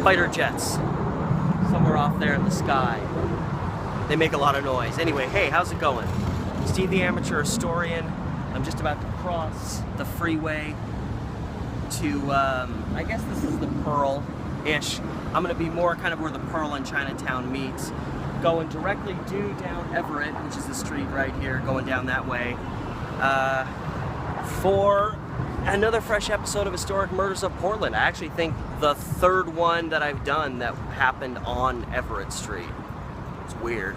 fighter jets somewhere off there in the sky. They make a lot of noise. Anyway, hey, how's it going? Steve the Amateur Historian. I'm just about to cross the freeway to, I guess this is the Pearl-ish. I'm gonna be more kind of where the Pearl and Chinatown meets. Going directly due down Everett, which is the street right here, going down that way, for another fresh episode of Historic Murders of Portland. I actually think the third one that I've done that happened on Everett Street. It's weird.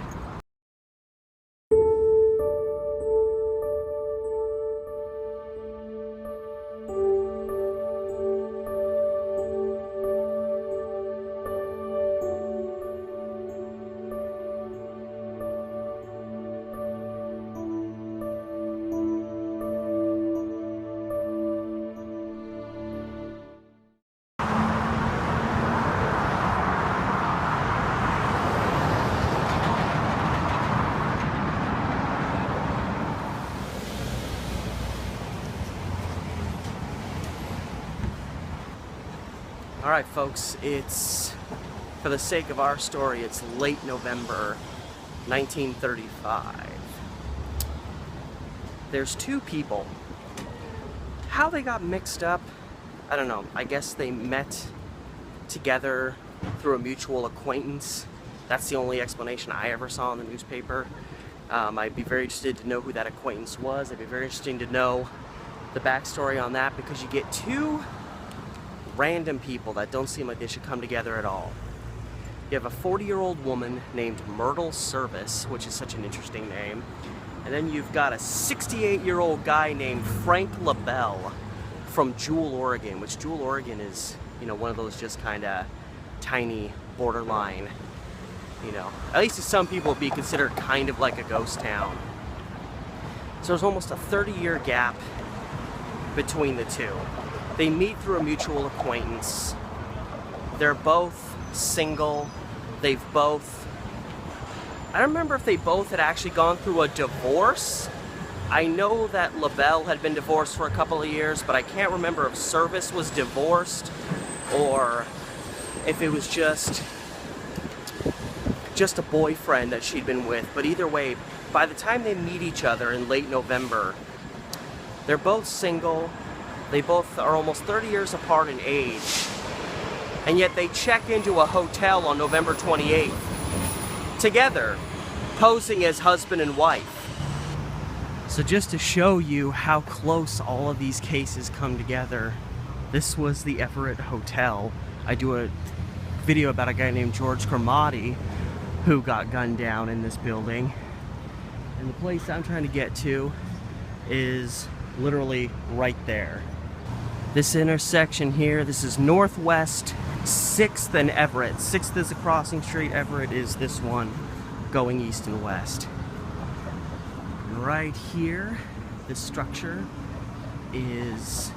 Alright folks, it's, for the sake of our story, it's late November 1935. There's two people. How they got mixed up, I don't know. I guess they met together through a mutual acquaintance. That's the only explanation I ever saw in the newspaper. I'd be very interested to know who that acquaintance was. I'd be very interested to know the backstory on that, because you get two random people that don't seem like they should come together at all. You have a 40-year-old woman named Myrtle Service, which is such an interesting name, and then you've got a 68-year-old guy named Frank LaBelle from Jewel, Oregon, which Jewel, Oregon is, you know, one of those just kind of tiny borderline, you know, at least to some people it'd be considered kind of like a ghost town. So there's almost a 30-year gap between the two. They meet through a mutual acquaintance. They're both single. They've both, I don't remember if they both had actually gone through a divorce. I know that LaBelle had been divorced for a couple of years, but I can't remember if Service was divorced or if it was just a boyfriend that she'd been with. But either way, by the time they meet each other in late November, they're both single. They both are almost 30 years apart in age, and yet they check into a hotel on November 28th together, posing as husband and wife. So just to show you how close all of these cases come together, this was the Everett Hotel. I do a video about a guy named George Cromartie who got gunned down in this building, and the place I'm trying to get to is literally right there. This intersection here, this is Northwest 6th and Everett. 6th is a crossing street, Everett is this one going east and west. And right here, this structure is,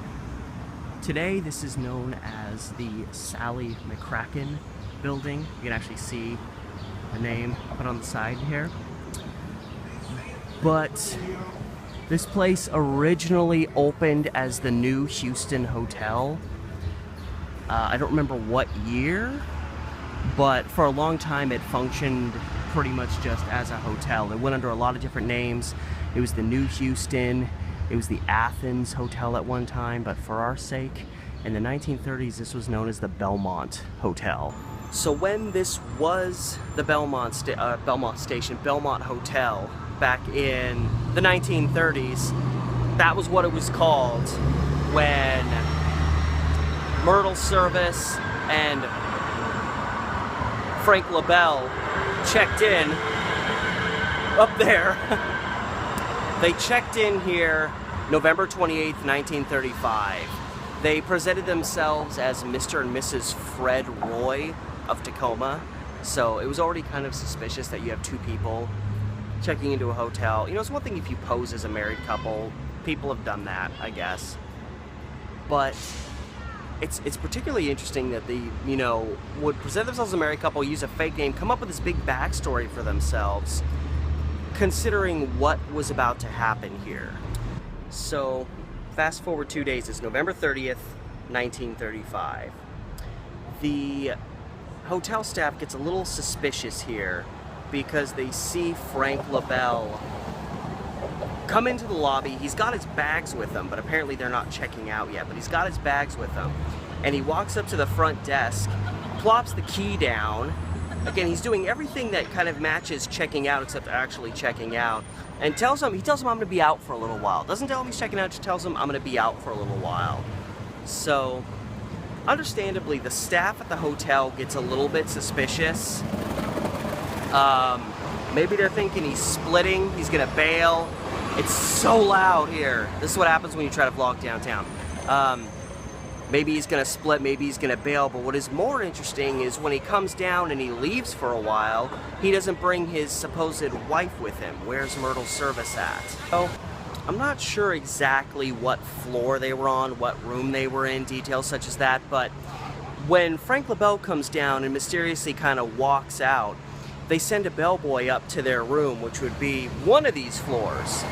today this is known as the Sally McCracken building. You can actually see the name put on the side here. But this place originally opened as the New Houston Hotel. I don't remember what year, but for a long time it functioned pretty much just as a hotel. It went under a lot of different names. It was the New Houston, it was the Athens Hotel at one time, but for our sake, in the 1930s this was known as the Belmont Hotel. So when this was the Belmont Hotel, back in the 1930s, that was what it was called when Myrtle Service and Frank LaBelle checked in up there. They checked in here November 28th, 1935. They presented themselves as Mr. and Mrs. Fred Roy of Tacoma, so it was already kind of suspicious that you have two people checking into a hotel. You know, it's one thing if you pose as a married couple. People have done that, I guess. But it's particularly interesting that they, you know, would present themselves as a married couple, use a fake name, come up with this big backstory for themselves, considering what was about to happen here. So, fast forward 2 days, it's November 30th, 1935. The hotel staff gets a little suspicious here because they see Frank LaBelle come into the lobby. He's got his bags with him, but apparently they're not checking out yet, but he's got his bags with him. And he walks up to the front desk, plops the key down. Again, he's doing everything that kind of matches checking out except actually checking out. And he tells him I'm going to be out for a little while. Doesn't tell him he's checking out, just tells him I'm going to be out for a little while. So, understandably, the staff at the hotel gets a little bit suspicious. Maybe they're thinking he's splitting, he's going to bail. It's so loud here. This is what happens when you try to vlog downtown. Maybe he's going to split, maybe he's going to bail, but what is more interesting is when he comes down and he leaves for a while, he doesn't bring his supposed wife with him. Where's Myrtle's service at? So, I'm not sure exactly what floor they were on, what room they were in, details such as that, but when Frank LaBelle comes down and mysteriously kind of walks out, they send a bellboy up to their room, which would be one of these floors.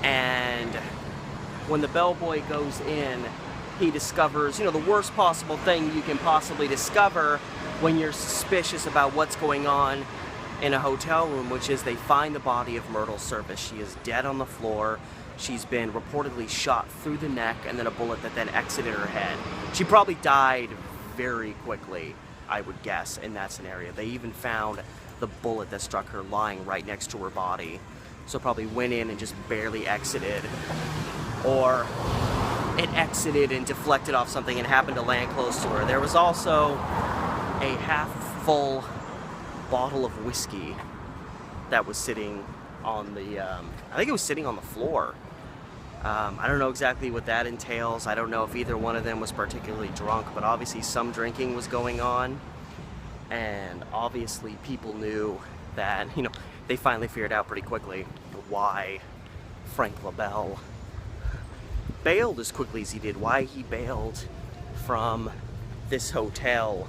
And when the bellboy goes in, he discovers, the worst possible thing you can possibly discover when you're suspicious about what's going on in a hotel room, which is they find the body of Myrtle Service. She is dead on the floor. She's been reportedly shot through the neck and then a bullet that then exited her head. She probably died very quickly, I would guess, in that scenario. They even found the bullet that struck her lying right next to her body. So probably went in and just barely exited. Or it exited and deflected off something and happened to land close to her. There was also a half-full bottle of whiskey that was sitting on the, I think it was sitting on the floor. I don't know exactly what that entails. I don't know if either one of them was particularly drunk, but obviously some drinking was going on. And obviously people knew that, they finally figured out pretty quickly why Frank LaBelle bailed as quickly as he did, why he bailed from this hotel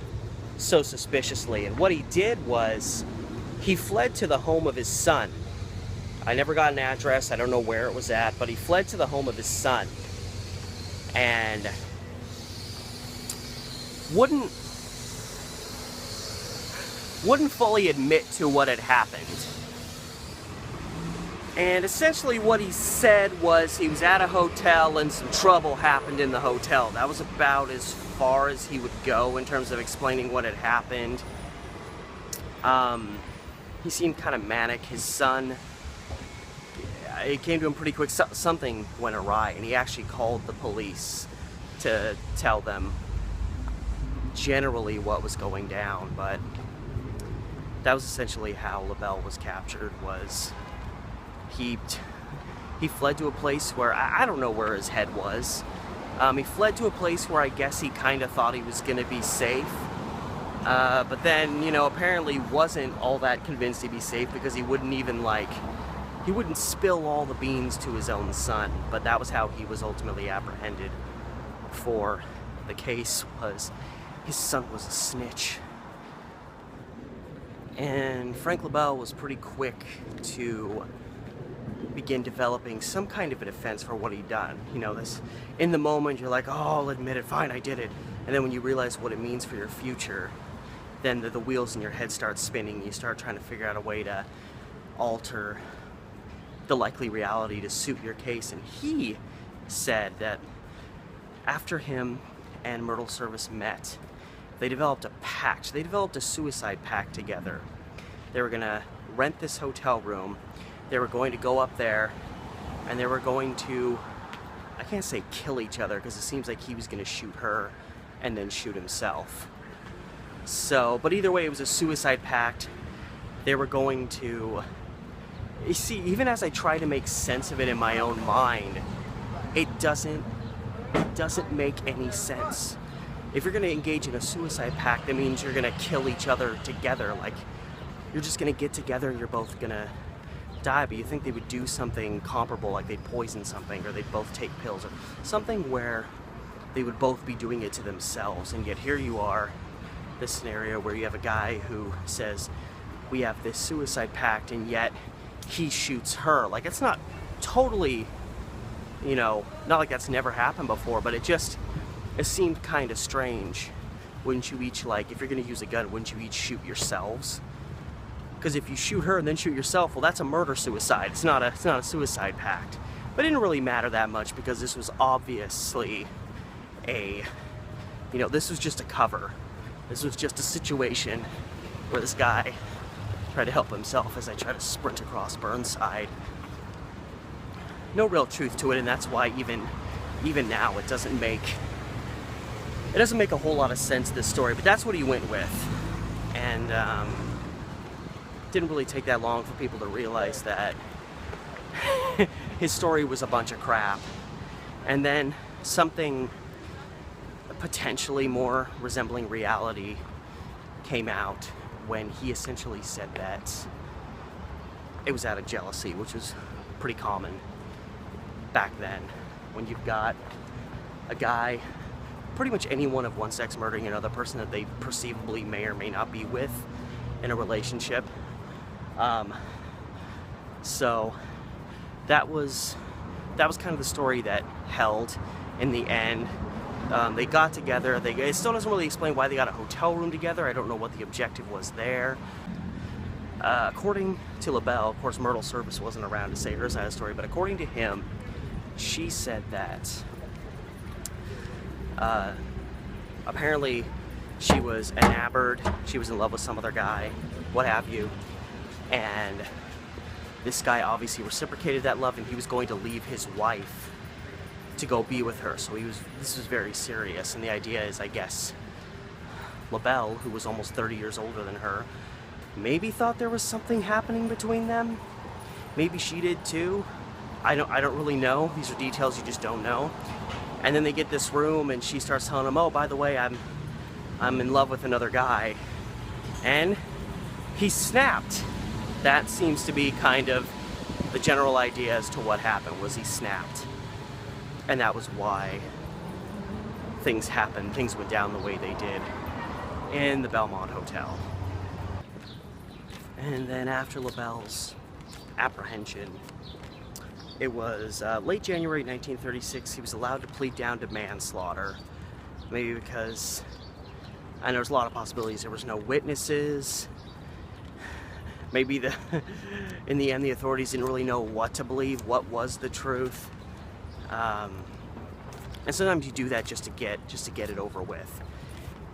so suspiciously. And what he did was he fled to the home of his son. I never got an address, I don't know where it was at, but he fled to the home of his son and wouldn't fully admit to what had happened. And essentially what he said was he was at a hotel and some trouble happened in the hotel. That was about as far as he would go in terms of explaining what had happened. He seemed kind of manic. His son, it came to him pretty quick. Something went awry, and he actually called the police to tell them generally what was going down. But that was essentially how LaBelle was captured. Was he fled to a place where I don't know where his head was. He fled to a place where I guess he kind of thought he was going to be safe. But then, apparently wasn't all that convinced he'd be safe because he wouldn't even he wouldn't spill all the beans to his own son. But that was how he was ultimately apprehended for the case, was his son was a snitch. And Frank LaBelle was pretty quick to begin developing some kind of a defense for what he'd done. This, in the moment, you're like, oh, I'll admit it, fine, I did it. And then when you realize what it means for your future, then the wheels in your head start spinning. You start trying to figure out a way to alter the likely reality to suit your case. And he said that after him and Myrtle Service met, they developed a pact. They developed a suicide pact together. They were going to rent this hotel room. They were going to go up there and they were going to, I can't say kill each other because it seems like he was going to shoot her and then shoot himself. So, but either way, it was a suicide pact. They were going to, you see, even as I try to make sense of it in my own mind, it doesn't make any sense. If you're going to engage in a suicide pact, that means you're going to kill each other together. You're just going to get together and you're both going to die. But you think they would do something comparable, like they'd poison something, or they'd both take pills, or something where they would both be doing it to themselves. And yet here you are, this scenario where you have a guy who says, we have this suicide pact, and yet he shoots her. It's not totally, not like that's never happened before, but it seemed kind of strange wouldn't you each, like, if you're going to use a gun, wouldn't you each shoot yourselves? Because if you shoot her and then shoot yourself, well, that's a murder-suicide. It's not a suicide pact. But it didn't really matter that much because this was obviously this was just a cover. This was just a situation where this guy tried to help himself as I try to sprint across Burnside. No real truth to it, and that's why even now it doesn't make a whole lot of sense, this story, but that's what he went with. And didn't really take that long for people to realize that his story was a bunch of crap. And then something potentially more resembling reality came out when he essentially said that it was out of jealousy, which was pretty common back then. When you've got a guy, pretty much anyone of one sex murdering another person that they perceivably may or may not be with in a relationship. So that was kind of the story that held in the end. They got together. It still doesn't really explain why they got a hotel room together. I don't know what the objective was there. According to LaBelle, of course, Myrtle Service wasn't around to say her side of the story, but according to him, she said that apparently she was enamored, she was in love with some other guy, what have you, and this guy obviously reciprocated that love, and he was going to leave his wife to go be with her. So this was very serious, and the idea is, I guess, LaBelle, who was almost 30 years older than her, maybe thought there was something happening between them. Maybe she did too. I don't really know. These are details you just don't know. And then they get this room, and she starts telling him, "Oh, by the way, I'm in love with another guy," and he snapped. That seems to be kind of the general idea as to what happened, was he snapped. And that was why things happened. Things went down the way they did in the Belmont Hotel. And then after LaBelle's apprehension, it was late January 1936. He was allowed to plead down to manslaughter. Maybe because, and there was a lot of possibilities. There was no witnesses. Maybe in the end, the authorities didn't really know what to believe, what was the truth. And sometimes you do that just to get it over with.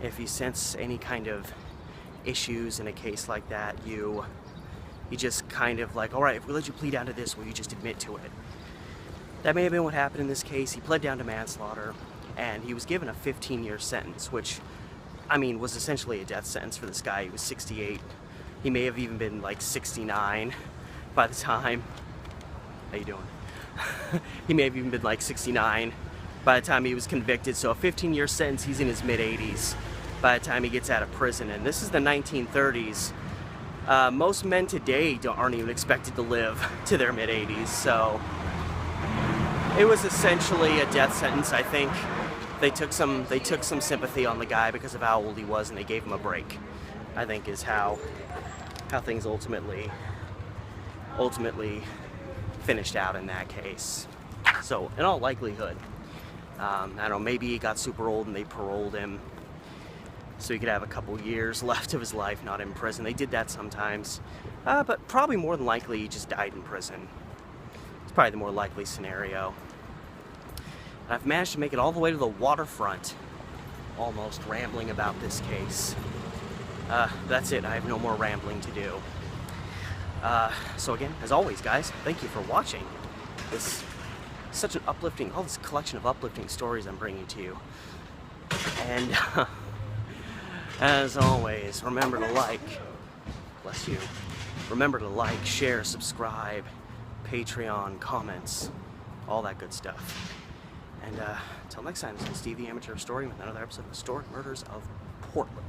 If you sense any kind of issues in a case like that, you just kind of like, all right, if we let you plead down to this, will you just admit to it? That may have been what happened in this case. He pled down to manslaughter, and he was given a 15-year sentence, which, I mean, was essentially a death sentence for this guy. He was 68. He may have even been like 69 by the time, how you doing? He may have even been like 69 by the time he was convicted. So a 15-year sentence, he's in his mid-80s by the time he gets out of prison. And this is the 1930s. Most men today aren't even expected to live to their mid-80s. So it was essentially a death sentence. I think they took some sympathy on the guy because of how old he was, and they gave him a break, I think, is how things ultimately finished out in that case. So in all likelihood, I don't know, maybe he got super old and they paroled him so he could have a couple years left of his life not in prison. They did that sometimes, but probably more than likely he just died in prison. It's probably the more likely scenario. And I've managed to make it all the way to the waterfront, almost rambling about this case. That's it. I have no more rambling to do. So again, as always, guys, thank you for watching. This such an uplifting, all this collection of uplifting stories I'm bringing to you. And as always, remember to like, bless you, remember to like, share, subscribe, Patreon, comments, all that good stuff. And until next time, this is Steve the Amateur Historian with another episode of Historic Murders of Portland.